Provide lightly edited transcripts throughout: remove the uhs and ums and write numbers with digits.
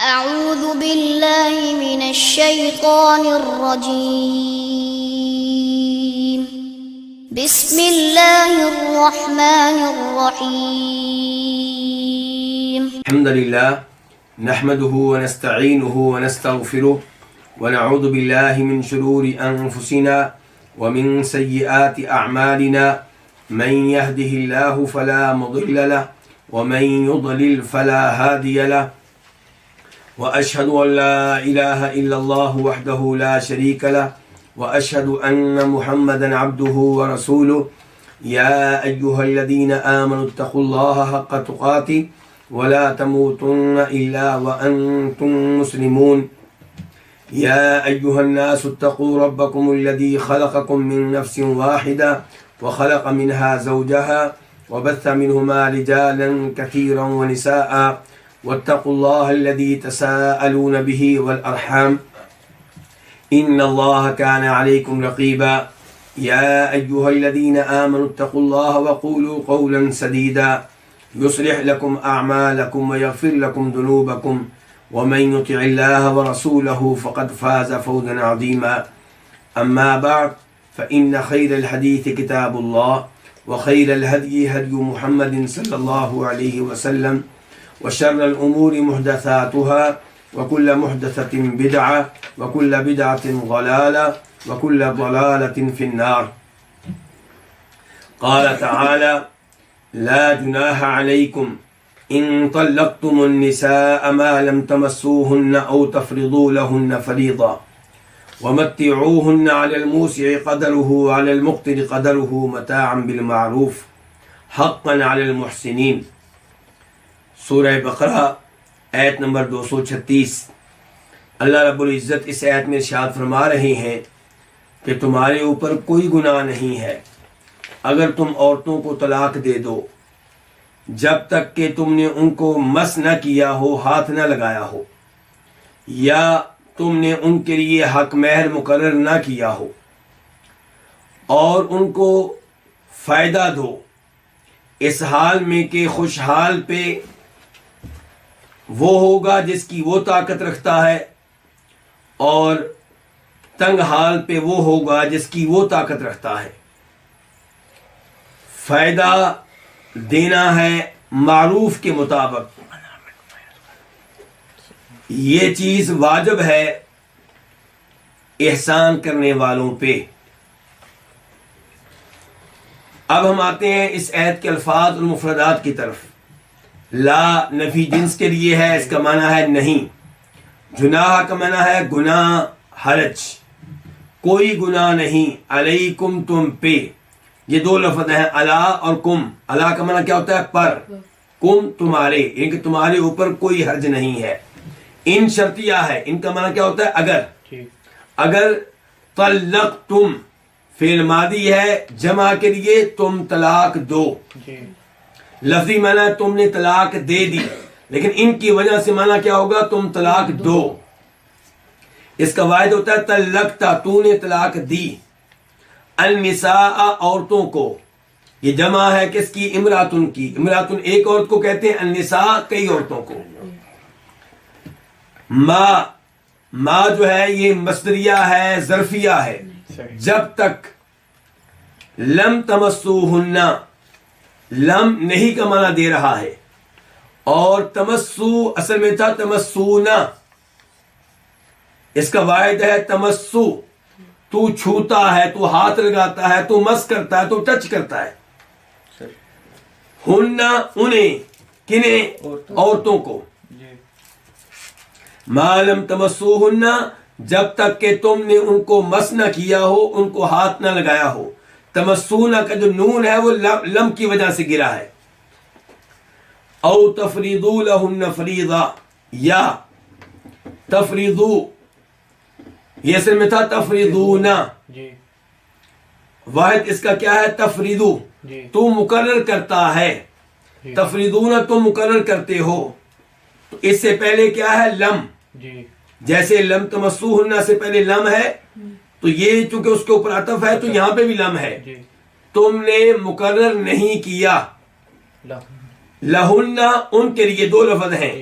أعوذ بالله من الشيطان الرجيم بسم الله الرحمن الرحيم الحمد لله نحمده ونستعينه ونستغفره ونعوذ بالله من شرور أنفسنا ومن سيئات أعمالنا من يهده الله فلا مضل له ومن يضلل فلا هادي له وأشهد أن لا إله إلا الله وحده لا شريك له وأشهد أن محمدا عبده ورسوله يا أيها الذين آمنوا اتقوا الله حق تقاته ولا تموتن إلا وأنتم مسلمون يا أيها الناس اتقوا ربكم الذي خلقكم من نفس واحدة وخلق منها زوجها وبث منهما رجالا كثيرا ونساء واتقوا الله الذي تساءلون به والأرحام إن الله كان عليكم رقيبا يا أيها الذين آمنوا اتقوا الله وقولوا قولا سديدا يصلح لكم أعمالكم ويغفر لكم ذنوبكم ومن يطع الله ورسوله فقد فاز فوزا عظيما أما بعد فإن خير الحديث كتاب الله وخير الهدي هدي محمد صلى الله عليه وسلم وشر الأمور محدثاتها وكل محدثة بدعة وكل بدعة ضلالة وكل ضلالة في النار. قال تعالى: لا جناح عليكم إن طلقتم النساء ما لم تمسوهن أو تفرضوا لهن فريضة ومتعوهن على الموسع قدره وعلى المقتر قدره متاعا بالمعروف حقا على المحسنين. سورہ بقرہ آیت نمبر 236. اللہ رب العزت اس آیت میں ارشاد فرما رہے ہیں کہ تمہارے اوپر کوئی گناہ نہیں ہے اگر تم عورتوں کو طلاق دے دو جب تک کہ تم نے ان کو مس نہ کیا ہو، ہاتھ نہ لگایا ہو، یا تم نے ان کے لیے حق مہر مقرر نہ کیا ہو، اور ان کو فائدہ دو اس حال میں کہ خوشحال پہ وہ ہوگا جس کی وہ طاقت رکھتا ہے اور تنگ حال پہ وہ ہوگا جس کی وہ طاقت رکھتا ہے. فائدہ دینا ہے معروف کے مطابق، یہ چیز واجب ہے احسان کرنے والوں پہ. اب ہم آتے ہیں اس آیت کے الفاظ اور مفردات کی طرف. لا نفی جنس کے لیے ہے، اس کا معنی ہے نہیں. جناح کا معنی ہے گناہ، حرج، کوئی گناہ نہیں. علیکم تم پہ، یہ دو لفظ ہیں علا اور کم. علا کا معنی کیا ہوتا ہے؟ پر. کم تمہارے، یعنی کہ تمہارے اوپر کوئی حرج نہیں ہے. ان شرطیہ ہے، ان کا معنی کیا ہوتا ہے؟ اگر. اگر طلقتم فعل ماضی ہے جمع کے لیے، تم طلاق دو. لفظی معنی ہے تم نے طلاق دے دی، لیکن ان کی وجہ سے معنی کیا ہوگا؟ تم طلاق دو. اس کا واحد ہوتا ہے طلقتا، تو نے طلاق دی. النساء عورتوں کو، یہ جمع ہے کس کی؟ امراتن کی. امراتن ایک عورت کو کہتے ہیں، النساء کئی عورتوں کو. ما جو ہے یہ مصدریہ ہے، ظرفیہ ہے. جب تک لم تمسوہن، لم نہیں کا معنی دے رہا ہے، اور تمسو اصل میں تھا تمسونا. اس کا واحد ہے تمسو، تو چھوتا ہے، تو ہاتھ لگاتا ہے، تو مس کرتا ہے، تو ٹچ کرتا ہے. ہن انہیں، کنہیں؟ عورتوں کو. ما لم تمسوہن، جب تک کہ تم نے ان کو مس نہ کیا ہو، ان کو ہاتھ نہ لگایا ہو. تمسونا کا جو نون ہے وہ لم کی وجہ سے گرا ہے. او تفریضوا لہن فریضہ، یا تفریضو، یہ اصل میں تھا تفریضونا. واحد اس کا کیا ہے؟ تفریضو، تو مقرر کرتا ہے. تفریضونا تم مقرر کرتے ہو. تو اس سے پہلے کیا ہے؟ لم. جیسے لم تمسوہن سے پہلے لم ہے، تو یہ چونکہ اس کے اوپر عطف ہے تو یہاں پہ بھی لم ہے. تم نے مقرر نہیں کیا، لہن ان کے لیے دو لفظ ہیں،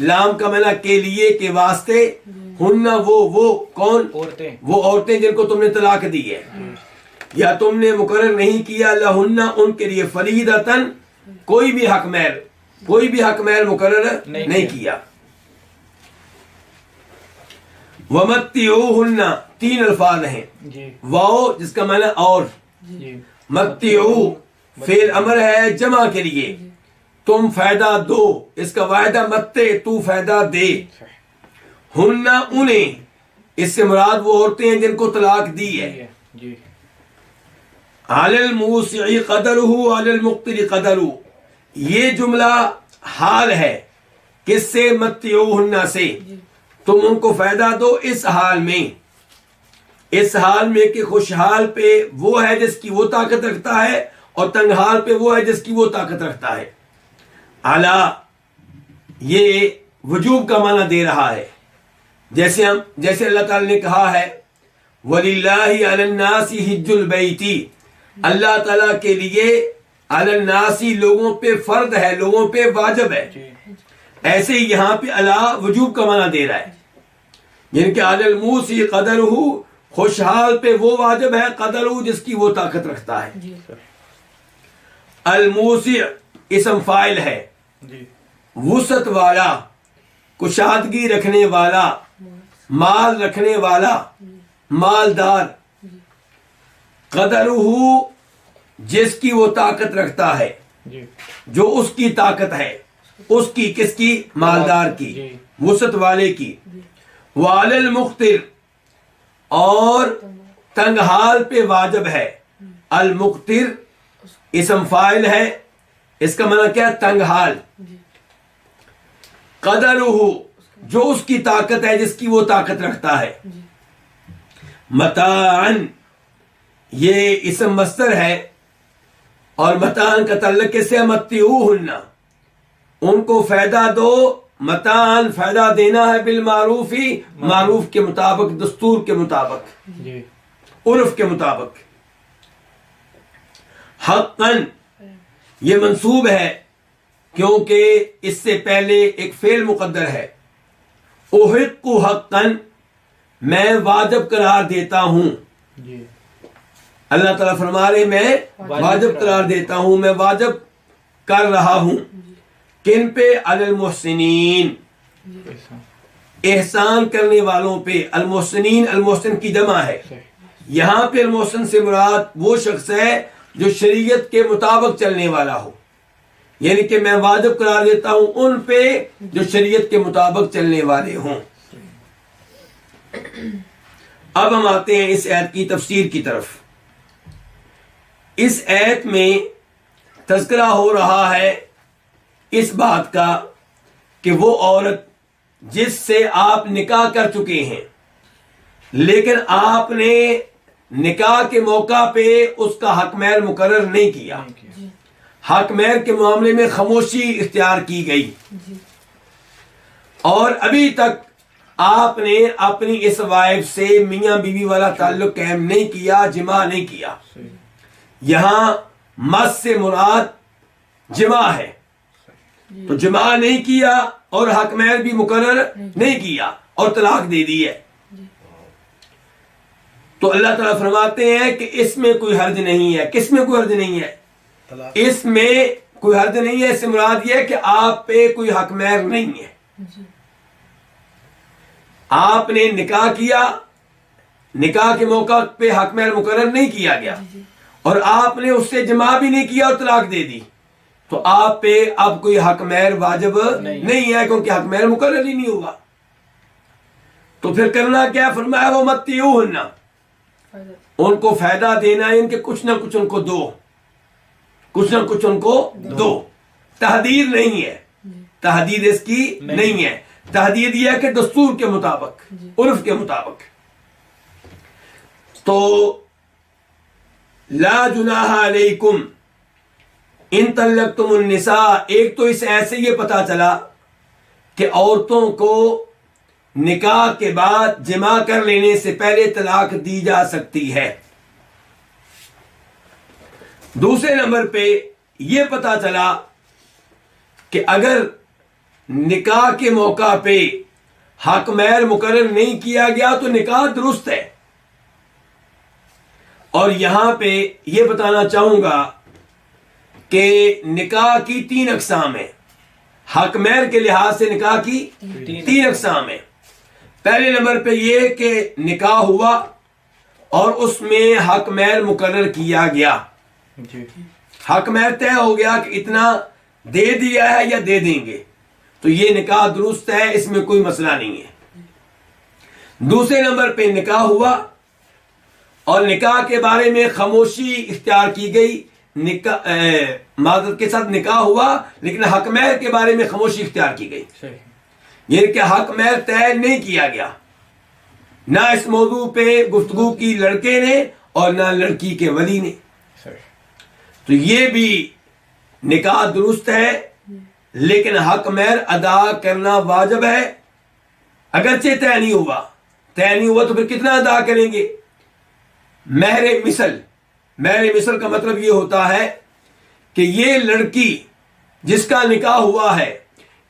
لام کا معنی کے لیے، کے واسطے، ہن وہ کون؟ وہ عورتیں جن کو تم نے طلاق دی ہے یا تم نے مقرر نہیں کیا، لہن ان کے لیے، فریدتن کوئی بھی حق مہر مقرر نہیں کیا۔ ومتعوہن تین الفاظ ہیں، واو جس کا معنی اور، متعو فعل امر ہے جمع کے لیے، تم فائدہ دو، اس کا واحدہ متے، تو فائدہ دے، ہن انہیں، اس سے مراد وہ عورتیں ہیں جن کو طلاق دی ہے، علی الموسع قدرہ علی المقتر قدرہ، یہ جملہ حال ہے کس سے؟ متعوہن سے، تم ان کو فائدہ دو اس حال میں کہ خوشحال پہ وہ ہے جس کی وہ طاقت رکھتا ہے اور تنگ حال پہ وہ ہے جس کی وہ طاقت رکھتا ہے۔ علی یہ وجوب کا معنی دے رہا ہے، جیسے اللہ تعالی نے کہا ہے وَلِلَّهِ عَلَى النَّاسِ حِجُّ الْبَيْتِ، اللہ تعالیٰ کے لیے علی الناس لوگوں پہ فرض ہے، لوگوں پہ واجب ہے، ایسے ہی یہاں پہ علی وجوب کا معنی دے رہا ہے، یعنی کہ علی الموسع قدرہ، خوشحال پہ وہ واجب ہے، قدرہ جس کی وہ طاقت رکھتا ہے۔ الموسع اسم فاعل ہے، وسعت والا، کشادگی رکھنے والا، مال رکھنے والا، مالدار، قدرہ جس کی وہ طاقت رکھتا ہے، جو اس کی طاقت ہے، اس کی کس کی؟ مالدار کی، وسعت والے کی۔ وعلی المقتر اور تنگ حال پہ واجب ہے، المقتر اسم فاعل ہے، اس کا معنی کیا ہے؟ تنگ حال، قدرہ جو اس کی طاقت ہے، جس کی وہ طاقت رکھتا ہے۔ متاعن یہ اسم مصدر ہے اور متاعن کا تعلق کس سے؟ متعوہن، ان کو فائدہ دو، متاعن فائدہ دینا ہے، بالمعروف ہی، معروف کے مطابق، دستور کے مطابق، عرف کے مطابق۔ حقاً یہ منصوب ہے کیونکہ اس سے پہلے ایک فعل مقدر ہے، احق حقاً میں واجب قرار دیتا ہوں، اللہ تعالیٰ فرما رہے میں واجب قرار دیتا ہوں، میں واجب کر رہا ہوں، کن پہ؟ علی المحسنین، احسان کرنے والوں پہ، المحسنین المحسن کی جمع ہے، یہاں پہ المحسن سے مراد وہ شخص ہے جو شریعت کے مطابق چلنے والا ہو، یعنی کہ میں واجب قرار دیتا ہوں ان پہ جو شریعت کے مطابق چلنے والے ہوں۔ اب ہم آتے ہیں اس آیت کی تفسیر کی طرف۔ اس آیت میں تذکرہ ہو رہا ہے اس بات کا کہ وہ عورت جس سے آپ نکاح کر چکے ہیں لیکن آپ نے نکاح کے موقع پہ اس کا حق مہر مقرر نہیں کیا، حق مہر کے معاملے میں خاموشی اختیار کی گئی، اور ابھی تک آپ نے اپنی اس وائف سے میاں بیوی والا تعلق قائم نہیں کیا، جماع نہیں کیا۔ یہاں مس سے مراد جماع ہے، تو جماع نہیں کیا اور حق مہر بھی مقرر نہیں کیا اور طلاق دے دی ہے، تو اللہ تعالیٰ فرماتے ہیں کہ اس میں کوئی حرج نہیں ہے۔ کس میں کوئی حرج نہیں ہے؟ اس میں کوئی حرج نہیں ہے، اس سے مراد یہ ہے کہ آپ پہ کوئی حق مہر نہیں ہے، آپ نے نکاح کیا، نکاح کے موقع پہ حق مہر مقرر نہیں کیا گیا اور آپ نے اس سے جماع بھی نہیں کیا اور طلاق دے دی، تو آپ پہ اب کوئی حق مہر واجب نہیں ہے کیونکہ حق مہر مقرر ہی نہیں ہوا۔ تو پھر کرنا کیا؟ فرمایا وہ متعوہن، ان کو فائدہ دینا ہے، ان کے کچھ نہ کچھ ان کو دو، کچھ نہ کچھ ان کو دو۔ تحدید نہیں ہے، تحدید اس کی نہیں ہے، تحدید یہ ہے کہ دستور کے مطابق، عرف کے مطابق۔ تو لا جناح علیکم ان طلقتم النساء، ایک تو اس ایسے یہ پتا چلا کہ عورتوں کو نکاح کے بعد جماع کر لینے سے پہلے طلاق دی جا سکتی ہے۔ دوسرے نمبر پہ یہ پتا چلا کہ اگر نکاح کے موقع پہ حق مہر مقرر نہیں کیا گیا تو نکاح درست ہے. اور یہاں پہ یہ بتانا چاہوں گا کہ نکاح کی 3 اقسام ہیں. حق مہر کے لحاظ سے نکاح کی 3 اقسام ہیں. پہلے نمبر پہ یہ کہ نکاح ہوا اور اس میں حق مہر مقرر کیا گیا. حق مہر طے ہو گیا کہ اتنا دے دیا ہے یا دے دیں گے، تو یہ نکاح درست ہے، اس میں کوئی مسئلہ نہیں ہے. دوسرے نمبر پہ نکاح ہوا اور نکاح کے بارے میں خاموشی اختیار کی گئی. معذرت کے ساتھ نکاح ہوا لیکن حق مہر کے بارے میں خاموشی اختیار کی گئی. یہ کہ حق مہر طے نہیں کیا گیا، نہ اس موضوع پہ گفتگو کی لڑکے نے اور نہ لڑکی کے ولی نے. تو یہ بھی نکاح درست ہے لیکن حق مہر ادا کرنا واجب ہے. اگرچہ طے نہیں ہوا تو پھر کتنا ادا کریں گے؟ مہر مثل کا مطلب یہ ہوتا ہے کہ یہ لڑکی جس کا نکاح ہوا ہے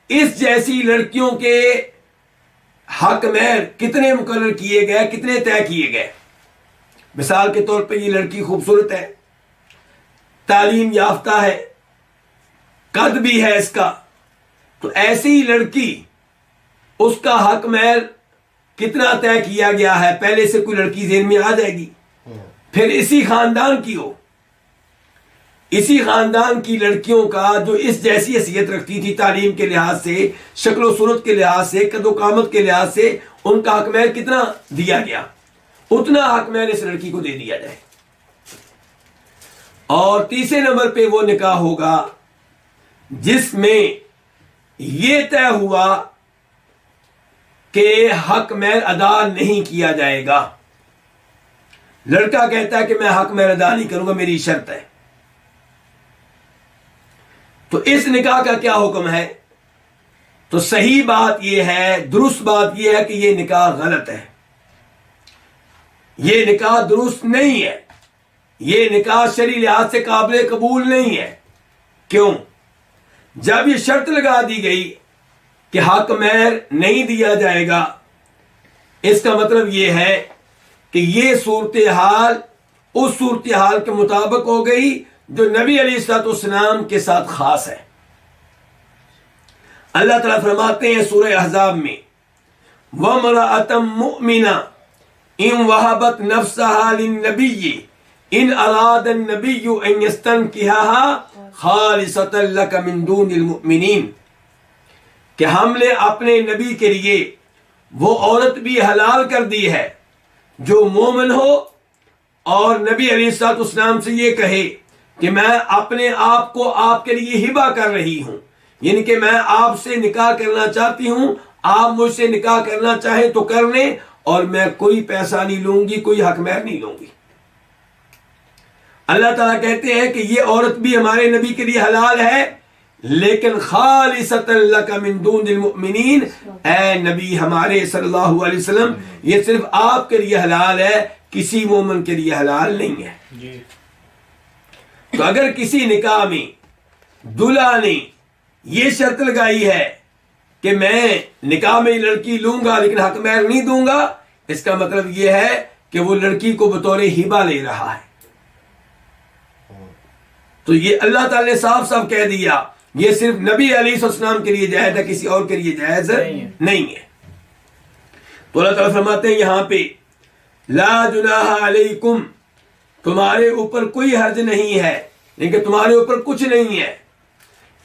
اس جیسی لڑکیوں کے حق مہر کتنے مقرر کیے گئے، کتنے طے کیے گئے. مثال کے طور پہ یہ لڑکی خوبصورت ہے، تعلیم یافتہ ہے، قد بھی ہے اس کا، تو ایسی لڑکی اس کا حق مہر کتنا طے کیا گیا ہے پہلے سے کوئی لڑکی ذہن میں آ جائے گی. پھر اسی خاندان کی لڑکیوں کا جو اس جیسی حیثیت رکھتی تھی تعلیم کے لحاظ سے، شکل و صورت کے لحاظ سے، قد و قامت کے لحاظ سے، ان کا حق مہر کتنا دیا گیا، اتنا حق مہر اس لڑکی کو دے دیا جائے. اور تیسرے نمبر پہ وہ نکاح ہوگا جس میں یہ طے ہوا کہ حق مہر ادا نہیں کیا جائے گا. لڑکا کہتا ہے کہ میں حق مہر ادا نہیں کروں گا، میری شرط ہے. تو اس نکاح کا کیا حکم ہے؟ تو صحیح بات یہ ہے، درست بات یہ ہے کہ یہ نکاح غلط ہے، یہ نکاح درست نہیں ہے، یہ نکاح شرعی لحاظ سے قابل قبول نہیں ہے. کیوں؟ جب یہ شرط لگا دی گئی کہ حق مہر نہیں دیا جائے گا، اس کا مطلب یہ ہے کہ یہ صورتحال اس صورتحال کے مطابق ہو گئی جو نبی علیہ الصلوۃ والسلام کے ساتھ خاص ہے. اللہ تعالیٰ فرماتے ہیں سورہ احزاب میں، وَامْرَأَةً مُؤْمِنَةً إِنْ وَهَبَتْ نَفْسَهَا لِلنَّبِيِّ إِنْ أَرَادَ النَّبِيُّ أَنْ يَسْتَنْكِحَهَا خَالِصَةً لَكَ مِنْ دُونِ الْمُؤْمِنِينَ، کہ ہم نے اپنے نبی کے لیے وہ عورت بھی حلال کر دی ہے جو مومن ہو اور نبی علیہ الصلوۃ والسلام سے یہ کہے کہ میں اپنے آپ کو آپ کے لیے ہبہ کر رہی ہوں، یعنی کہ میں آپ سے نکاح کرنا چاہتی ہوں، آپ مجھ سے نکاح کرنا چاہیں تو کر لیں، اور میں کوئی پیسہ نہیں لوں گی، کوئی حق مہر نہیں لوں گی. اللہ تعالیٰ کہتے ہیں کہ یہ عورت بھی ہمارے نبی کے لیے حلال ہے لیکن خالصۃ لک من دون المؤمنین، اے نبی ہمارے صلی اللہ علیہ وسلم یہ صرف آپ کے لیے حلال ہے، کسی مومن کے لیے حلال نہیں ہے. تو اگر کسی نکاح میں دلہا نے یہ شرط لگائی ہے کہ میں نکاح میں لڑکی لوں گا لیکن حق مہر نہیں دوں گا، اس کا مطلب یہ ہے کہ وہ لڑکی کو بطور ہبہ لے رہا ہے. تو یہ اللہ تعالی نے صاف صاف کہہ دیا یہ صرف نبی علیہ السلام کے لیے جائز ہے، کسی اور کے لیے جائز نہیں ہے. تو اللہ تعالیٰ فرماتے ہیں یہاں پہ لا جناح علیکم، تمہارے اوپر کوئی حرج نہیں ہے، لیکن تمہارے اوپر کچھ نہیں ہے،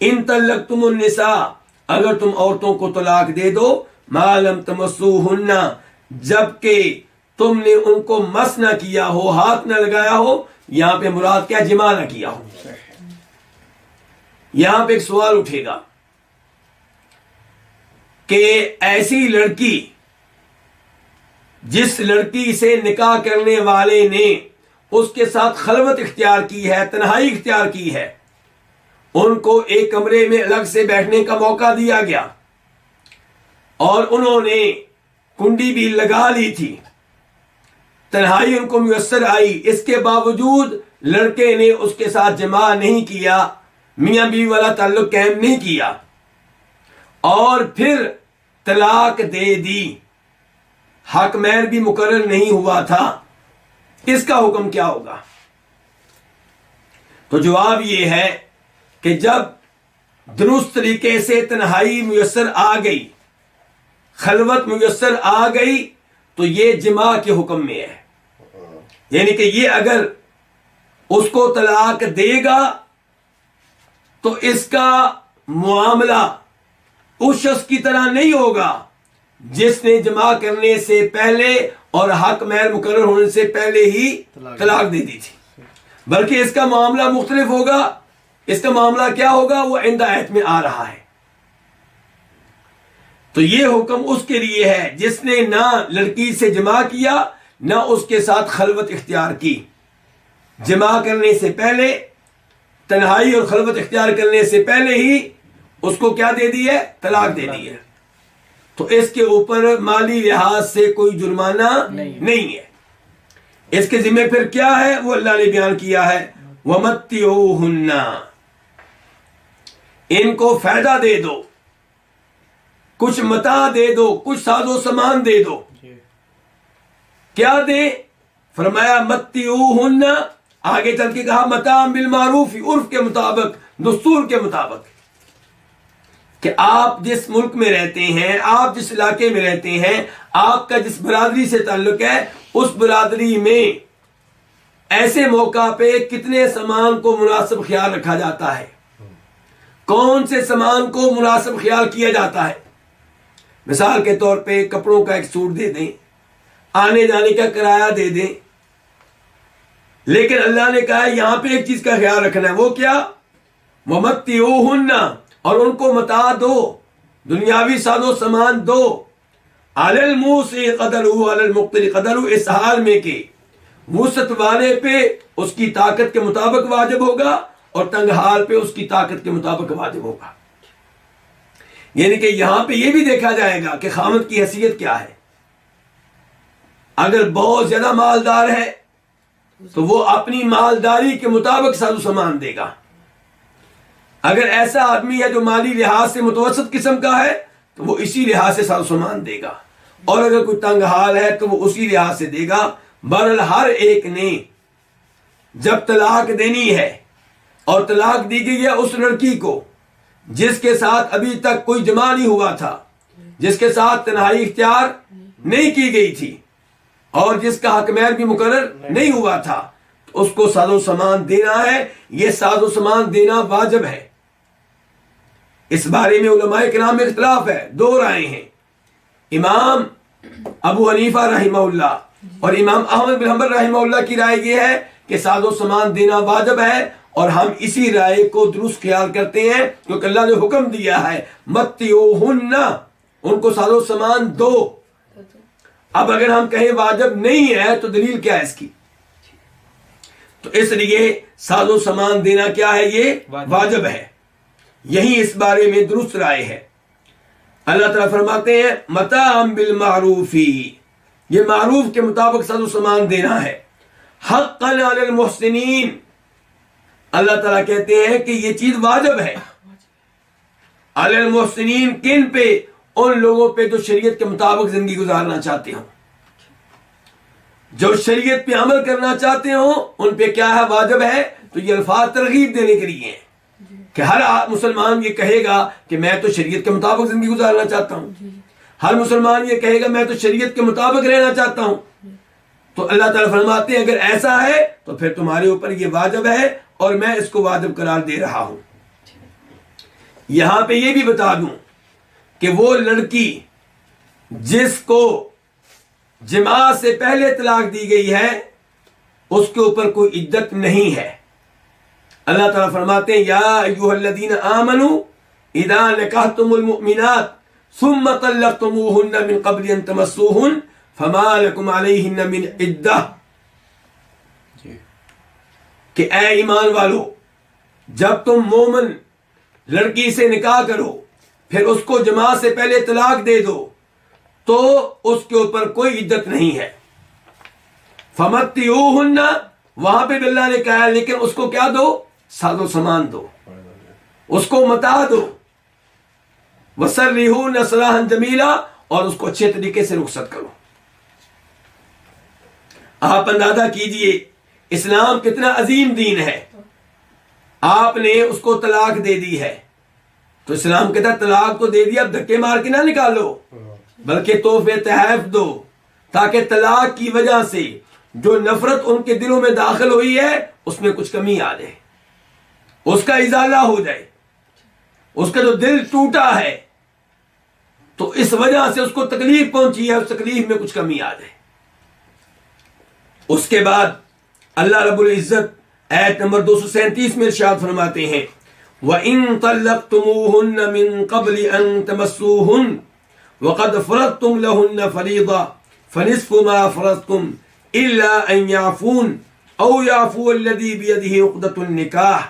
ان طلقتم النساء، اگر تم عورتوں کو طلاق دے دو، ما لم تمسوہن، جبکہ تم نے ان کو مس نہ کیا ہو، ہاتھ نہ لگایا ہو. یہاں پہ مراد کیا؟ جماع نہ کیا ہو. یہاں پہ ایک سوال اٹھے گا کہ ایسی لڑکی جس لڑکی سے نکاح کرنے والے نے اس کے ساتھ خلوت اختیار کی ہے، تنہائی اختیار کی ہے، ان کو ایک کمرے میں الگ سے بیٹھنے کا موقع دیا گیا اور انہوں نے کنڈی بھی لگا لی تھی، تنہائی ان کو میسر آئی، اس کے باوجود لڑکے نے اس کے ساتھ جماع نہیں کیا، میاں بیوی والا تعلق قائم نہیں کیا، اور پھر طلاق دے دی، حق مہر بھی مقرر نہیں ہوا تھا، اس کا حکم کیا ہوگا؟ تو جواب یہ ہے کہ جب درست طریقے سے تنہائی میسر آ گئی، خلوت میسر آ گئی، تو یہ جماع کے حکم میں ہے. یعنی کہ یہ اگر اس کو طلاق دے گا تو اس کا معاملہ اس شخص کی طرح نہیں ہوگا جس نے جماع کرنے سے پہلے اور حق مہر مقرر ہونے سے پہلے ہی طلاق دے دی تھی، بلکہ اس کا معاملہ مختلف ہوگا. اس کا معاملہ کیا ہوگا وہ آئندہ آیت میں آ رہا ہے. تو یہ حکم اس کے لیے ہے جس نے نہ لڑکی سے جماع کیا نہ اس کے ساتھ خلوت اختیار کی. جماع کرنے سے پہلے، تنہائی اور خلوت اختیار کرنے سے پہلے ہی اس کو کیا دے دی ہے؟ طلاق دے دی ہے. تو اس کے اوپر مالی لحاظ سے کوئی جرمانہ نہیں ہے. اس کے ذمہ پھر کیا ہے وہ اللہ نے بیان کیا ہے، وَمَتِّعُوهُنَّ، ان کو فائدہ دے دو، کچھ متاع دے دو، کچھ ساز و سامان دے دو. کیا دے؟ فرمایا متعوہن، آگے چل کے کہا متاع بالمعروف، عرف کے مطابق، دستور کے مطابق، کہ آپ جس ملک میں رہتے ہیں، آپ جس علاقے میں رہتے ہیں، آپ کا جس برادری سے تعلق ہے، اس برادری میں ایسے موقع پہ کتنے سامان کو مناسب خیال رکھا جاتا ہے، کون سے سامان کو مناسب خیال کیا جاتا ہے. مثال کے طور پہ کپڑوں کا ایک سوٹ دے دیں، آنے جانے کا کرایہ دے دیں، لیکن اللہ نے کہا یہاں پہ ایک چیز کا خیال رکھنا ہے، وہ کیا؟ وَمَتِّعُوهُنَّ، اور ان کو متاع دو، دنیاوی ساز و سامان دو. عَلَى الْمُوسِعِ قَدَرُهُ وَعَلَى الْمُقْتِرِ قَدَرُهُ، اس حال میں کہ وسعت والے پہ اس کی طاقت کے مطابق واجب ہوگا اور تنگ حال پہ اس کی طاقت کے مطابق واجب ہوگا. یعنی کہ یہاں پہ یہ بھی دیکھا جائے گا کہ خامد کی حیثیت کیا ہے. اگر بہت زیادہ مالدار ہے تو وہ اپنی مالداری کے مطابق ساز و سامان دے گا. اگر ایسا آدمی ہے جو مالی لحاظ سے متوسط قسم کا ہے تو وہ اسی لحاظ سے ساز و سامان دے گا، اور اگر کوئی تنگ حال ہے تو وہ اسی لحاظ سے دے گا. بہرحال ہر ایک نے جب طلاق دینی ہے اور طلاق دی گئی ہے اس لڑکی کو جس کے ساتھ ابھی تک کوئی جماع نہیں ہوا تھا، جس کے ساتھ تنہائی اختیار نہیں کی گئی تھی، اور جس کا حق مہر بھی مقرر نہیں ہوا تھا، تو اس کو ساز و سامان دینا ہے. یہ ساز و سامان دینا واجب ہے. اس بارے میں علماء کرام میں اختلاف ہے، دو رائے ہیں. امام ابو حنیفہ رحمہ اللہ اور امام احمد بن حنبل رحمہ اللہ کی رائے یہ ہے کہ ساز و سامان دینا واجب ہے، اور ہم اسی رائے کو درست خیال کرتے ہیں کیونکہ اللہ نے حکم دیا ہے متعوہن، ان کو ساز و سامان دو. اب اگر ہم کہیں واجب نہیں ہے تو دلیل کیا ہے اس کی؟ تو اس لیے ساز و سامان دینا کیا ہے؟ یہ واجب ہے. یہی اس بارے میں درست رائے ہے. اللہ تعالیٰ فرماتے ہیں متاعا بالمعروف، یہ معروف کے مطابق ساز و سامان دینا ہے. حقا علی المحسنین، اللہ تعالیٰ کہتے ہیں کہ یہ چیز واجب ہے. علی المحسنین، کن پہ؟ ان لوگوں پہ جو شریعت کے مطابق زندگی گزارنا چاہتے ہوں، جو شریعت پہ عمل کرنا چاہتے ہوں، ان پہ کیا ہے؟ واجب ہے. تو یہ الفاظ ترغیب دینے کے لیے ہیں کہ ہر مسلمان یہ کہے گا کہ میں تو شریعت کے مطابق زندگی گزارنا چاہتا ہوں، ہر مسلمان یہ کہے گا میں تو شریعت کے مطابق رہنا چاہتا ہوں. تو اللہ تعالیٰ فرماتے ہیں اگر ایسا ہے تو پھر تمہارے اوپر یہ واجب ہے اور میں اس کو واجب قرار دے رہا ہوں. یہاں پہ یہ بھی بتا دوں کہ وہ لڑکی جس کو جماع سے پہلے طلاق دی گئی ہے اس کے اوپر کوئی عدت نہیں ہے. اللہ تعالیٰ فرماتے ہیں یا ایھا الذین آمنوا اذا نکحتم المؤمنات ثم طلقتموهن من قبل ان تمسوهن فما لكم عليهن من عدة، کہ اے ایمان والو، جب تم مومن لڑکی سے نکاح کرو پھر اس کو جماع سے پہلے طلاق دے دو تو اس کے اوپر کوئی عدت نہیں ہے. فمتعوہن، وہاں پہ بھی اللہ نے کہا ہے لیکن اس کو کیا دو؟ ساز و سامان دو، اس کو متاع دو. وَسَرِّحُونَ سَرَاحًا جَمِيلًا، اور اس کو اچھے طریقے سے رخصت کرو۔ آپ اندازہ کیجئے اسلام کتنا عظیم دین ہے، آپ نے اس کو طلاق دے دی ہے، تو اسلام کہتا ہے طلاق تو دے دیا، اب دھکے مار کے نہ نکالو، بلکہ تحفے تحائف دو، تاکہ طلاق کی وجہ سے جو نفرت ان کے دلوں میں داخل ہوئی ہے اس میں کچھ کمی آ جائے، اس کا ازالہ ہو جائے، اس کا جو دل ٹوٹا ہے تو اس وجہ سے اس کو تکلیف پہنچی ہے، اس تکلیف میں کچھ کمی آ جائے۔ اس کے بعد اللہ رب العزت آیت نمبر 237 میں ارشاد فرماتے ہیں وَإِن طَلَّقْتُمُوهُنَّ مِن قَبْلِ أَن تَمَسُّوهُنَّ وَقَدْ فَرَضْتُمْ لَهُنَّ فَرِيضَةً فَنِصْفُ مَا فَرَضْتُمْ إِلَّا أَن يَعْفُونَ أَوْ يَعْفُوَ الَّذِي بِيَدِهِ عُقْدَةُ النِّكَاحِ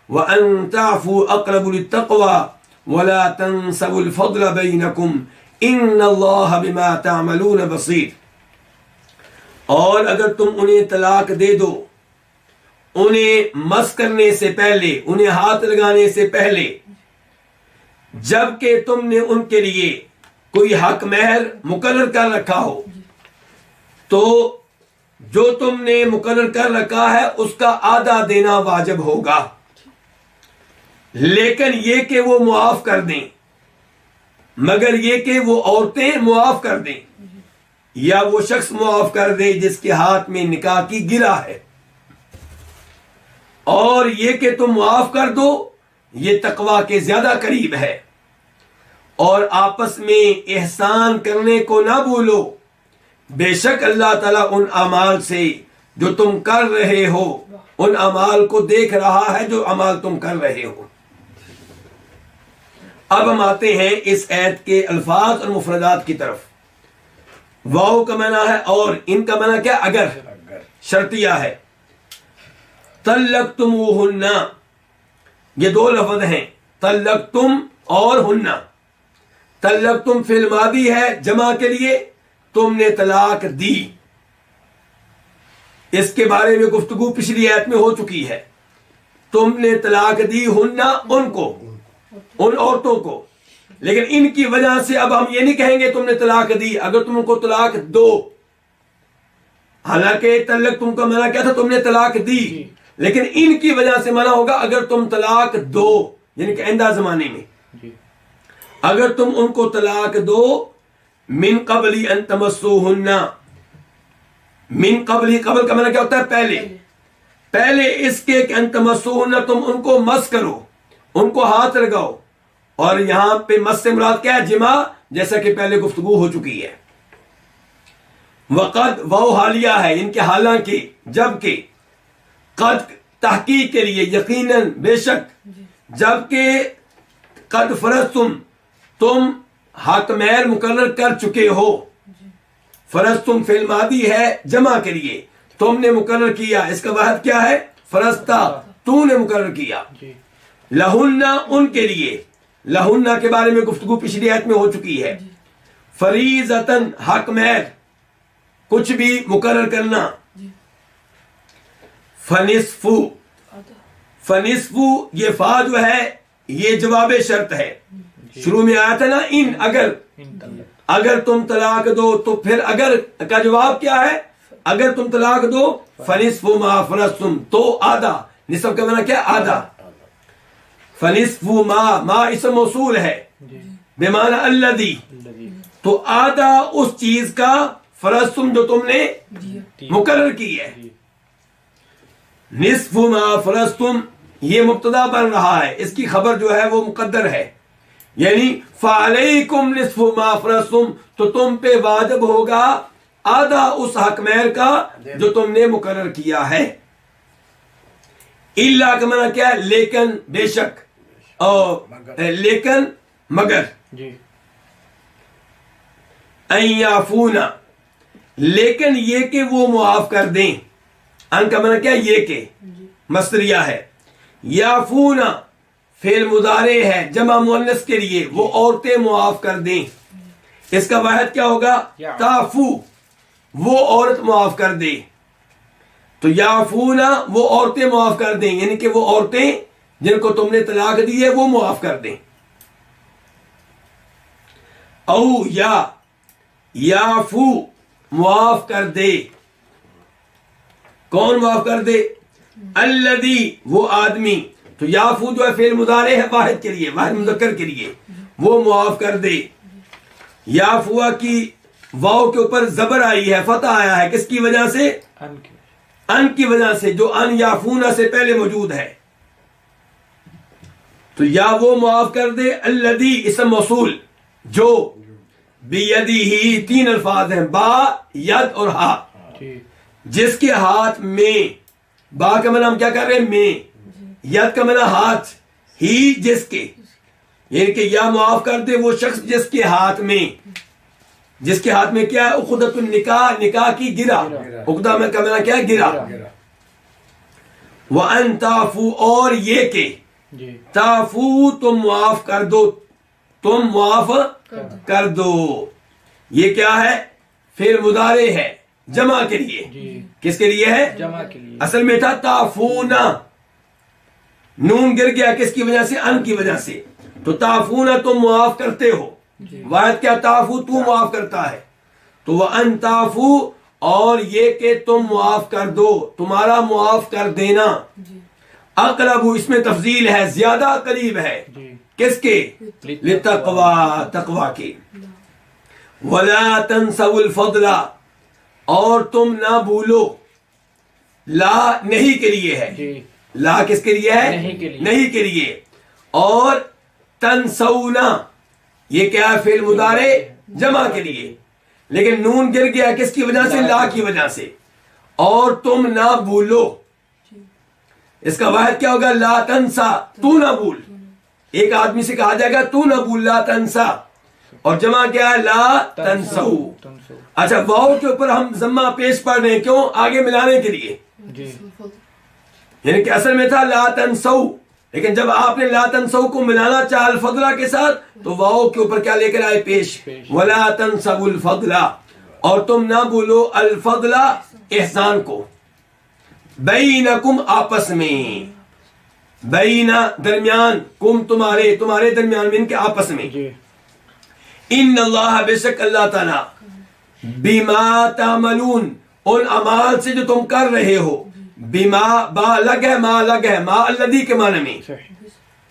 وَأَن تَعْفُوا أَقْرَبُ لِلتَّقْوَى وَلَا تَنسَوُا الْفَضْلَ بَيْنَكُمْ إِنَّ اللَّهَ بِمَا تَعْمَلُونَ بَصِيرٌ۔ اور اگر تم انہیں طلاق دے دو، انہیں مس کرنے سے پہلے، انہیں ہاتھ لگانے سے پہلے، جبکہ تم نے ان کے لیے کوئی حق مہر مقرر کر رکھا ہو، تو جو تم نے مقرر کر رکھا ہے اس کا آدھا دینا واجب ہوگا، لیکن یہ کہ وہ معاف کر دیں، مگر یہ کہ وہ عورتیں معاف کر دیں یا وہ شخص معاف کر دے جس کے ہاتھ میں نکاح کی گرہ ہے، اور یہ کہ تم معاف کر دو یہ تقوی کے زیادہ قریب ہے، اور آپس میں احسان کرنے کو نہ بھولو، بے شک اللہ تعالیٰ ان اعمال سے جو تم کر رہے ہو، ان اعمال کو دیکھ رہا ہے جو اعمال تم کر رہے ہو۔ اب ہم آتے ہیں اس آیت کے الفاظ اور مفردات کی طرف۔ واو کا معنی ہے اور، ان کا معنی کیا؟ اگر، شرطیہ ہے۔ طلقتموہن، یہ دو لفظ ہیں، طلقتم اور ہن۔ طلقتم فعل ماضی ہے جمع کے لیے، تم نے طلاق دی، اس کے بارے میں گفتگو پچھلی آیت میں ہو چکی ہے۔ تم نے طلاق دی ہن، ان کو، ان عورتوں کو، لیکن ان کی وجہ سے اب ہم یہ نہیں کہیں گے تم نے طلاق دی اگر تم ان کو طلاق دو، حالانکہ طلق تم کا منع کیا تھا؟ تم نے طلاق دی، لیکن ان کی وجہ سے منع ہوگا اگر تم طلاق دو، یعنی کہ آئندہ زمانے میں اگر تم ان کو طلاق دو، من قبل ان تمسوہن، من قبل، قبل کا منع کیا ہوتا ہے؟ پہلے، پہلے اس کے کہ ان تمسوہن، تم ان کو مس کرو، ان کو ہاتھ لگاؤ، اور یہاں پہ مس سے مراد کیا ہے؟ جمع، جیسا کہ پہلے گفتگو ہو چکی ہے۔ وقد، واو حالیہ ہے، ان کے حالانکہ، جبکہ، قد تحقیق کے لیے، یقیناً، بے شک، جبکہ، قد فرضتم، تم حق مہر مقرر کر چکے ہو، فرضتم فعل ماضی ہے جمع کے لیے، تم نے مقرر کیا، اس کا واحد کیا ہے؟ فرضتا، تو نے مقرر کیا، لہن، ان کے لیے، لہن کے بارے میں گفتگو پچھلی آیت میں ہو چکی ہے، فریضتاً، حق مہر، کچھ بھی مقرر کرنا، فنصف، فنصف، یہ فا جو ہے یہ جواب شرط ہے، شروع میں آیا تھا نا ان، اگر تم طلاق دو، تو پھر اگر کا جواب کیا ہے؟ اگر تم طلاق دو، فنصف ما فرضتم، تو آدھا، نصف کا معنی کیا؟ آدھا، فنصف ما اسم موصول ہے بمعنی الذی، تو آدھا اس چیز کا، فرضتم جو تم نے مقرر کی ہے، نصف ما فرضتم یہ مبتدا بن رہا ہے، اس کی خبر جو ہے وہ مقدر ہے، یعنی فعلیکم نصف ما فرضتم، تو تم پہ واجب ہوگا آدھا اس حق مہر کا جو تم نے مقرر کیا ہے۔ الا کا معنی کیا ہے؟ لیکن، بے شک، اور لیکن، مگر، ان یعفونا، لیکن یہ کہ وہ معاف کر دیں، ان کا معنی کیا ہے؟ یہ کہ، مصدریہ ہے، یعفونا فعل مضارع ہے جمع مؤنث کے لیے، وہ عورتیں معاف کر دیں، اس کا واحد کیا ہوگا؟ تعفو، وہ عورت معاف کر دے، تو یعفونا وہ عورتیں معاف کر دیں، یعنی کہ وہ عورتیں جن کو تم نے طلاق دی ہے وہ معاف کر دیں۔ او یا یافو معاف کر دے. کون معاف کر دے؟ الذی وہ آدمی. تو یافو جو ہے فعل مضارع ہے واحد کے لیے، واحد مذکر کے لیے، وہ معاف کر دے. یافوا کی واو کے اوپر زبر آئی ہے، فتح آیا ہے، کس کی وجہ سے؟ ان کی وجہ سے، جو ان یافونا سے پہلے موجود ہے. تو یا وہ معاف کر دے. الذی اسم موصول جو، بیدیہ تین الفاظ ہیں، با، ید اور ہا، جس کے ہاتھ میں. با کا معنی ہم کیا کر رہے ہیں؟ میں. ید کا معنی ہاتھ، ہی جس کے، یعنی کہ یا معاف کر دے وہ شخص جس کے ہاتھ میں، جس کے ہاتھ میں کیا ہے؟ عقدۃ النکاح، نکاح کی گرہ. عقدہ میں کا معنی کیا ہے؟ گرہ. وَأَن تَعْفُوا اور یہ کہ تعفو تم معاف کر دو، تم معاف کر دو. یہ کیا ہے؟ فعل مضارع ہے جمع کے لیے. کس کے لیے ہے؟ جمع کے لیے. اصل میں تھا تعفونا، نون گر گیا کس کی وجہ سے؟ ان کی وجہ سے. تو تعفونا تم معاف کرتے ہو. واحد کیا؟ تعفو تو معاف کرتا ہے. تو وَأَن تَعْفُوا اور یہ کہ تم معاف کر دو، تمہارا معاف کر دینا. اقرب اس میں تفضیل ہے، زیادہ قریب ہے. کس کے؟ للتقوی، تقوی کے. وَلَا تَنْسَوْا الْفَضْلَ اور تم نہ بھولو. لا نہیں کے لیے ہے، لا کس کے لیے ہے؟ نہیں کے لیے. اور تنسونا یہ کیا ہے؟ فعل مضارع جمع کے لیے، لیکن نون گر گیا کس کی وجہ سے؟ لا کی وجہ سے. اور تم نہ بھولو، اس کا واحد کیا ہوگا؟ لا تنسا، تو نہ بھول. ایک آدمی سے کہا جائے گا تو نہ بھول، لا تنسا. اور جمع کیا ہے؟ لا تنسو. اچھا واو کے اوپر ہم ضمہ پیش پڑھ رہے ہیں، کیوں؟ آگے ملانے کے لیے. یعنی کہ اصل میں تھا لا تنسو، لیکن جب آپ نے لا تنسو کو ملانا چاہا الفضلہ کے ساتھ تو واو کے اوپر کیا لے کر آئے؟ پیش. ولا تنسوا الفضل اور تم نہ بھولو الفضل احسان کو. بینکم آپس میں، بینا درمیان، کم تمہارے، تمہارے درمیان میں، ان کے آپس میں. ان اللہ بے شک اللہ تعالی بما تعملون ان اعمال سے جو تم کر رہے ہو. بما با لگ ہے، ما لگ ہے، ما الذی کے معنی میں.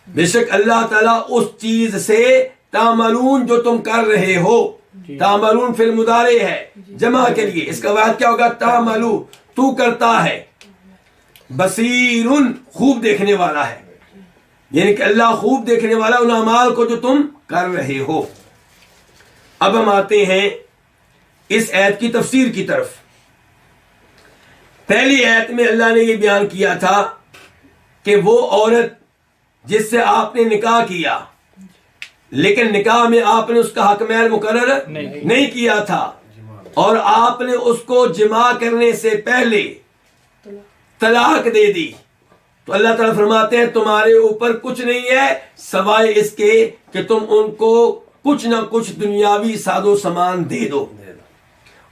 بے شک اللہ تعالیٰ اس چیز سے تعملون جو تم کر رہے ہو. تعملون فعل مضارع ہے جمع کے لیے، اس کا واحد کیا ہوگا؟ تعملو، تو کرتا ہے. بصیرن خوب دیکھنے والا ہے، یعنی کہ اللہ خوب دیکھنے والا ان اعمال کو جو تم کر رہے ہو. اب ہم آتے ہیں اس آیت کی تفسیر کی طرف. پہلی آیت میں اللہ نے یہ بیان کیا تھا کہ وہ عورت جس سے آپ نے نکاح کیا لیکن نکاح میں آپ نے اس کا حق مہر مقرر نہیں کیا تھا اور آپ نے اس کو جماع کرنے سے پہلے طلاق دے دی، تو اللہ تعالیٰ فرماتے ہیں تمہارے اوپر کچھ نہیں ہے سوائے اس کے کہ تم ان کو کچھ نہ کچھ دنیاوی ساز و سامان دے دو.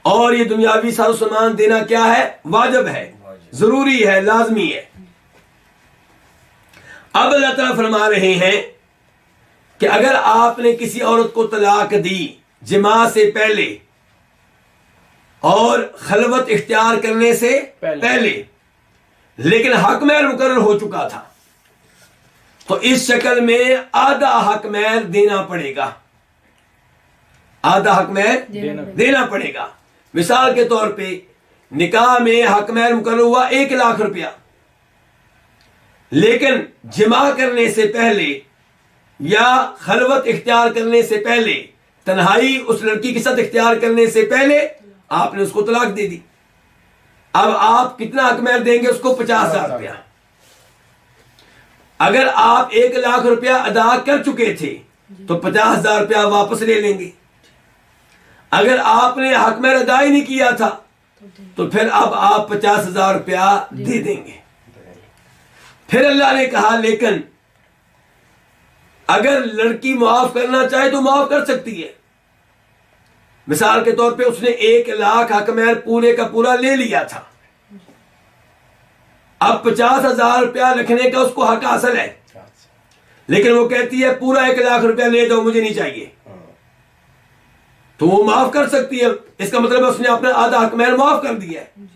اور یہ دنیاوی ساز و سامان دینا کیا ہے؟ واجب ہے، ضروری ہے، لازمی ہے. اب اللہ تعالیٰ فرما رہے ہیں کہ اگر آپ نے کسی عورت کو طلاق دی جماع سے پہلے اور خلوت اختیار کرنے سے پہلے لیکن حق مہر مقرر ہو چکا تھا تو اس شکل میں آدھا حق مہر دینا پڑے گا. آدھا حق مہر دینا پڑے گا. مثال کے طور پہ نکاح میں حق مہر مقرر ہوا 1,00,000 روپیہ، لیکن جماع کرنے سے پہلے یا خلوت اختیار کرنے سے پہلے، تنہائی اس لڑکی کے ساتھ اختیار کرنے سے پہلے آپ نے اس کو طلاق دے دی. اب آپ کتنا حق مہر دیں گے اس کو؟ 50,000 روپیہ. اگر آپ 1,00,000 روپیہ ادا کر چکے تھے تو 50,000 روپیہ واپس لے لیں گے. اگر آپ نے حق مہر ادا ہی نہیں کیا تھا تو پھر اب آپ 50,000 روپیہ دے دیں گے. پھر اللہ نے کہا لیکن اگر لڑکی معاف کرنا چاہے تو معاف کر سکتی ہے. مثال کے طور پہ اس نے 1,00,000 حق مہر پورے کا پورا لے لیا تھا، اب 50,000 روپیہ رکھنے کا اس کو حق حاصل ہے، لیکن وہ کہتی ہے پورا 1,00,000 روپیہ لے دو، مجھے نہیں چاہیے. تو وہ معاف کر سکتی ہے، اس کا مطلب اس نے اپنا آدھا حق مہر معاف کر دیا ہے۔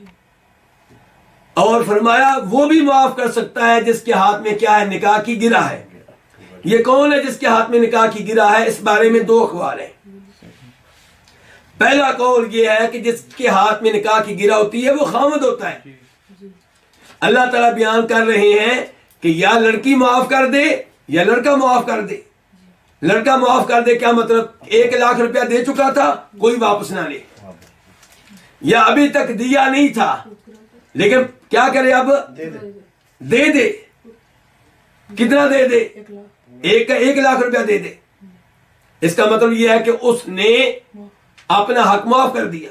اور فرمایا وہ بھی معاف کر سکتا ہے جس کے ہاتھ میں کیا ہے؟ نکاح کی گرہ ہے۔ یہ کون ہے جس کے ہاتھ میں نکاح کی گرہ ہے؟ اس بارے میں دو اقوال ہیں۔ پہلا قول یہ ہے کہ جس کے ہاتھ میں نکاح کی گرہ ہوتی ہے وہ خامد ہوتا ہے۔ اللہ تعالیٰ بیان کر رہے ہیں کہ یا لڑکی معاف کر دے یا لڑکا معاف کر دے۔ لڑکا معاف کر دے کیا مطلب؟ 1 لاکھ روپیہ دے چکا تھا، کوئی واپس نہ لے، یا ابھی تک دیا نہیں تھا لیکن کیا کرے؟ اب دے دے۔ کتنا دے دے؟ 1 لاکھ روپیہ دے دے۔ اس کا مطلب یہ ہے کہ اس نے اپنا حق معاف کر دیا۔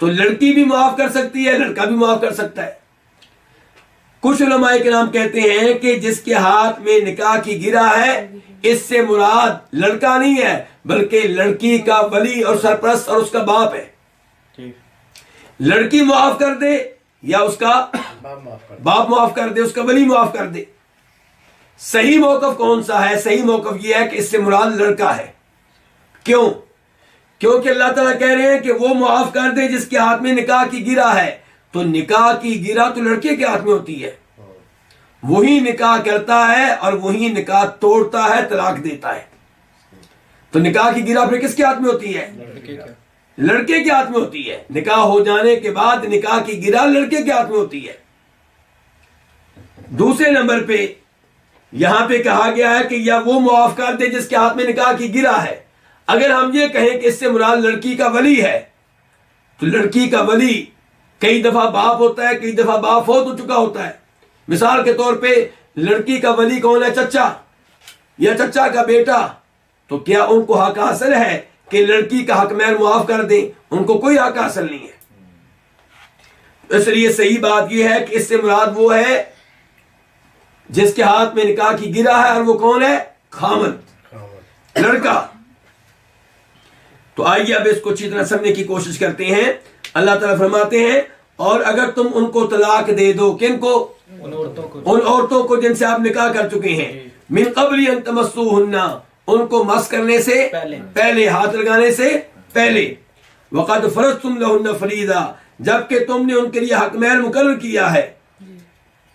تو لڑکی بھی معاف کر سکتی ہے، لڑکا بھی معاف کر سکتا ہے۔ کچھ علماء کرام کہتے ہیں کہ جس کے ہاتھ میں نکاح کی گرہ ہے اس سے مراد لڑکا نہیں ہے بلکہ لڑکی کا ولی اور سرپرست اور اس کا باپ ہے۔ لڑکی معاف کر دے یا اس کا باپ معاف کر دے، اس کا ولی معاف کر دے۔ صحیح موقف کون سا ہے؟ صحیح موقف یہ ہے کہ اس سے مراد لڑکا ہے۔ کیوں؟ کیونکہ اللہ تعالیٰ کہہ رہے ہیں کہ وہ معاف کر دے جس کے ہاتھ میں نکاح کی گرہ ہے۔ تو نکاح کی گرہ تو لڑکے کے ہاتھ میں ہوتی ہے، وہی نکاح کرتا ہے اور وہی نکاح توڑتا ہے، طلاق دیتا ہے۔ تو نکاح کی گرہ پھر کس کے ہاتھ میں ہوتی ہے؟ لڑکے کے ہاتھ میں ہوتی ہے۔ نکاح ہو جانے کے بعد نکاح کی گرہ لڑکے کے ہاتھ میں ہوتی ہے۔ دوسرے نمبر پہ یہاں پہ کہا گیا ہے کہ یا وہ معاف کر دے جس کے ہاتھ میں نکاح کی گرہ ہے۔ اگر ہم یہ کہیں کہ اس سے مراد لڑکی کا ولی ہے تو لڑکی کا ولی کئی دفعہ باپ ہوتا ہے، کئی دفعہ باپ فوت ہو چکا ہوتا ہے۔ مثال کے طور پہ لڑکی کا ولی کون ہے؟ چچا یا چچا کا بیٹا۔ تو کیا ان کو حق حاصل ہے کہ لڑکی کا حق مہر معاف کر دیں؟ ان کو کوئی حق حاصل نہیں ہے۔ اس لیے صحیح بات یہ ہے کہ اس سے مراد وہ ہے جس کے ہاتھ میں نکاح کی گرہ ہے، اور وہ کون ہے؟ خامد، لڑکا۔ تو آئیے اب اس کو اچھی طرح سمجھنے کی کوشش کرتے ہیں۔ اللہ تعالیٰ فرماتے ہیں اور اگر تم ان کو طلاق دے دو، کن کو؟ ان عورتوں کو جن سے آپ نکاح کر چکے ہیں، من قبل ان تمسوہن، ان کو مس کرنے سے پہلے، ہاتھ لگانے سے پہلے، وقد فرضتم لہن فریضہ، جبکہ تم نے ان کے لیے حق مہر مقرر کیا ہے،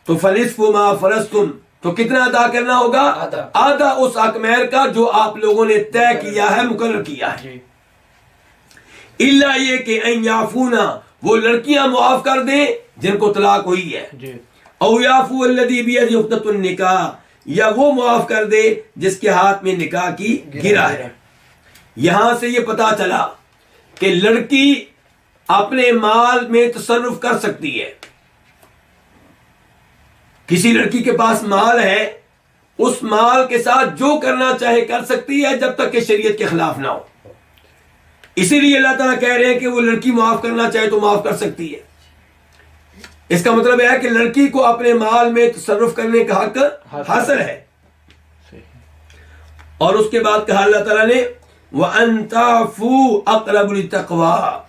تو فنصف ما فرضتم، تو کتنا ادا کرنا ہوگا؟ آدھا اس حق مہر کا جو آپ لوگوں نے طے کیا ہے، مقرر کیا ہے۔ الا یہ کہ ان یعفونا، وہ لڑکیاں معاف کر دیں جن کو طلاق ہوئی ہے، او یعفو الذی بیدہ عقدۃ النکاح، یا وہ معاف کر دے جس کے ہاتھ میں نکاح کی گرہ ہے۔ یہاں سے یہ پتا چلا کہ لڑکی اپنے مال میں تصرف کر سکتی ہے۔ کسی لڑکی کے پاس مال ہے، اس مال کے ساتھ جو کرنا چاہے کر سکتی ہے جب تک کہ شریعت کے خلاف نہ ہو۔ اسی لیے اللہ تعالیٰ کہہ رہے ہیں کہ وہ لڑکی معاف کرنا چاہے تو معاف کر سکتی ہے۔ اس کا مطلب ہے کہ لڑکی کو اپنے مال میں تصرف کرنے کا حق حاصل ہے۔ اور اس کے بعد کہا اللہ تعالیٰ نے وَأَن تَعْفُوا أَقْرَبُ لِلتَّقْوَىٰ،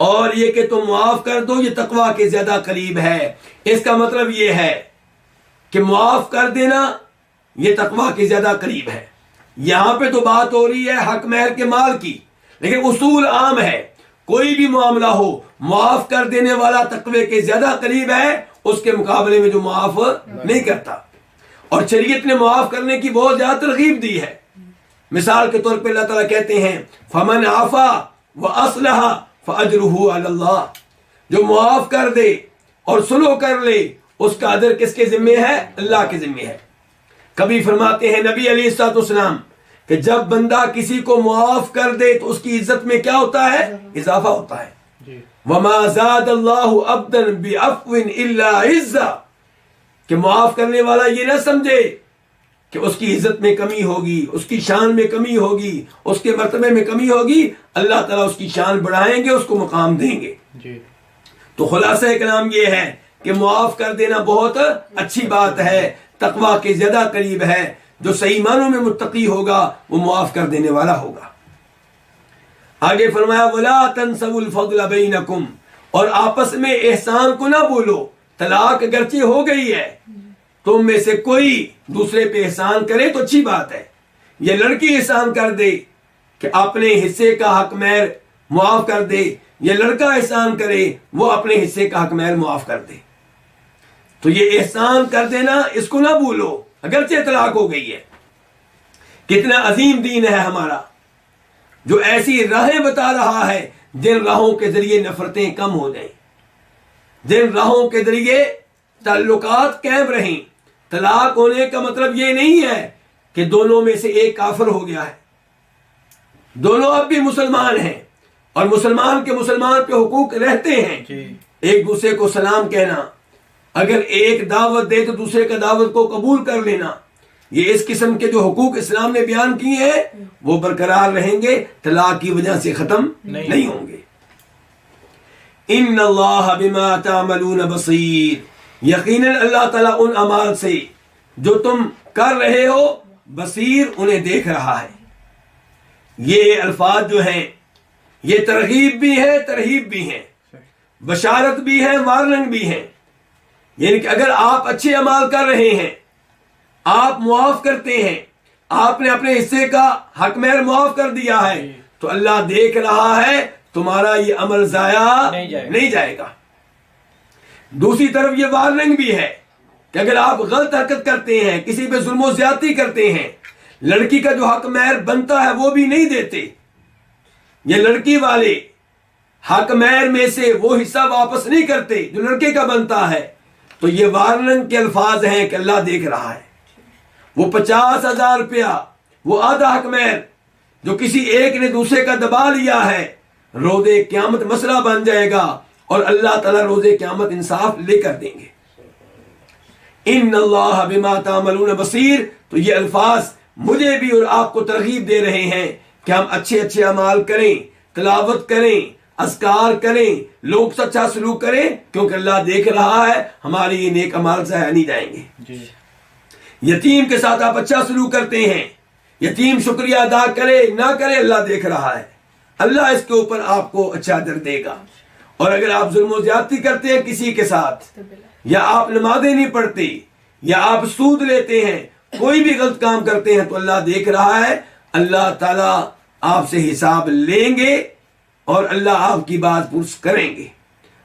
اور یہ کہ تم معاف کر دو یہ تقویٰ کے زیادہ قریب ہے۔ اس کا مطلب یہ ہے کہ معاف کر دینا یہ تقویٰ کے زیادہ قریب ہے۔ یہاں پہ تو بات ہو رہی ہے حق مہر کے مال کی، لیکن اصول عام ہے، کوئی بھی معاملہ ہو معاف کر دینے والا تقوی کے زیادہ قریب ہے اس کے مقابلے میں جو معاف نہیں کرتا۔ اور شریعت نے معاف کرنے کی بہت زیادہ ترغیب دی ہے۔ مثال کے طور پہ اللہ تعالیٰ کہتے ہیں فمن عفا واصلح فاجرہ علی اللہ، جو معاف کر دے اور صلح کر لے اس کا اجر کس کے ذمے ہے؟ اللہ کے ذمے ہے۔ کبھی فرماتے ہیں نبی علیہ الصلوۃ والسلام کہ جب بندہ کسی کو معاف کر دے تو اس کی عزت میں کیا ہوتا ہے؟ اضافہ ہوتا ہے۔ وَمَا زَادَ اللَّهُ عَبْدًا بِعَفْوٍ إِلَّا عِزًّا، کہ معاف کرنے والا یہ نہ سمجھے کہ اس کی عزت میں کمی ہوگی، اس کی شان میں کمی ہوگی، اس کے مرتبے میں کمی ہوگی۔ اللہ تعالیٰ اس کی شان بڑھائیں گے، اس کو مقام دیں گے۔ تو خلاصہ کلام یہ ہے کہ معاف کر دینا بہت اچھی بات ہے، تقویٰ کے زیادہ قریب ہے۔ جو صحیح معنوں میں متقی ہوگا وہ معاف کر دینے والا ہوگا۔ آگے فرمایا وَلَا تَنْسَوُا الْفَضْلَ بَيْنَكُمْ، اور آپس میں احسان کو نہ بھولو۔ طلاق اگرچہ ہو گئی ہے، تم میں سے کوئی دوسرے پہ احسان کرے تو اچھی بات ہے، یا لڑکی احسان کر دے کہ اپنے حصے کا حق مہر معاف کر دے، یا لڑکا احسان کرے وہ اپنے حصے کا حق مہر معاف کر دے. تو یہ احسان کر دینا اس کو نہ بھولو، اگرچہ طلاق ہو گئی ہے. کتنا عظیم دین ہے ہمارا جو ایسی راہیں بتا رہا ہے جن راہوں کے ذریعے نفرتیں کم ہو جائیں، جن راہوں کے ذریعے تعلقات قائم رہیں. طلاق ہونے کا مطلب یہ نہیں ہے کہ دونوں میں سے ایک کافر ہو گیا ہے. دونوں اب بھی مسلمان ہیں اور مسلمان کے مسلمان پہ حقوق رہتے ہیں. ایک دوسرے کو سلام کہنا، اگر ایک دعوت دے تو دوسرے کا دعوت کو قبول کر لینا، یہ اس قسم کے جو حقوق اسلام نے بیان کیے ہیں وہ برقرار رہیں گے، طلاق کی وجہ سے ختم نہیں ہوں گے. ان اللہ بما تعملون بصیر، یقیناً اللہ تعالیٰ ان اعمال سے جو تم کر رہے ہو بصیر، انہیں دیکھ رہا ہے. یہ الفاظ جو ہیں یہ ترغیب بھی ہے ترہیب بھی ہیں، بشارت بھی ہے وارننگ بھی ہے. یعنی کہ اگر آپ اچھے اعمال کر رہے ہیں، آپ معاف کرتے ہیں، آپ نے اپنے حصے کا حق مہر معاف کر دیا ہے، تو اللہ دیکھ رہا ہے تمہارا یہ عمل ضائع نہیں جائے گا. دوسری طرف یہ وارننگ بھی ہے کہ اگر آپ غلط حرکت کرتے ہیں، کسی پہ ظلم و زیادتی کرتے ہیں، لڑکی کا جو حق مہر بنتا ہے وہ بھی نہیں دیتے، یا لڑکی والے حق مہر میں سے وہ حصہ واپس نہیں کرتے جو لڑکے کا بنتا ہے، تو یہ وارننگ کے الفاظ ہیں کہ اللہ دیکھ رہا ہے. وہ 50,000 روپیہ، وہ آدھا حق مہر جو کسی ایک نے دوسرے کا دبا لیا ہے، روز قیامت مسئلہ بن جائے گا اور اللہ تعالیٰ روز قیامت انصاف لے کر دیں گے. ان اللہ بما تعملون بصیر، تو یہ الفاظ مجھے بھی اور آپ کو ترغیب دے رہے ہیں کہ ہم اچھے اچھے اعمال کریں، تلاوت کریں، اذکار کریں، لوگ سے اچھا سلوک کریں، کیونکہ اللہ دیکھ رہا ہے ہمارے یہ نیک اعمال ضائع نہیں جائیں گے. یتیم کے ساتھ آپ اچھا سلوک کرتے ہیں، یتیم شکریہ ادا کرے نہ کرے اللہ دیکھ رہا ہے، اللہ اس کے اوپر آپ کو اچھا اجر دے گا. اور اگر آپ ظلم و زیادتی کرتے ہیں کسی کے ساتھ، یا آپ نمازیں نہیں پڑھتے، یا آپ سود لیتے ہیں، کوئی بھی غلط کام کرتے ہیں، تو اللہ دیکھ رہا ہے، اللہ تعالیٰ آپ سے حساب لیں گے اور اللہ آپ کی بات پرس کریں گے.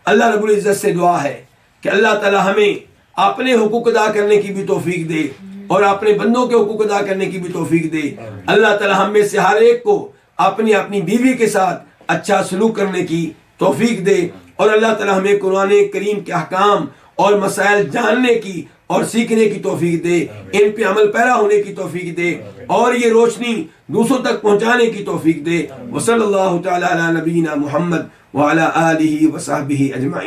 اللہ رب العزت سے دعا ہے کہ اللہ تعالیٰ ہمیں اپنے حقوق ادا کرنے کی بھی توفیق دے اور اپنے بندوں کے حقوق ادا کرنے کی بھی توفیق دے. اللہ تعالیٰ ہم میں سے ہر ایک کو اپنی بیوی کے ساتھ اچھا سلوک کرنے کی توفیق دے، اور اللہ تعالیٰ ہمیں قرآن کریم کے احکام اور مسائل جاننے کی اور سیکھنے کی توفیق دے، ان پہ عمل پیرا ہونے کی توفیق دے، اور یہ روشنی دوسروں تک پہنچانے کی توفیق دے. وصلی اللہ تعالی علی نبینا محمد وعلی آلہ وصحبہ اجمعین.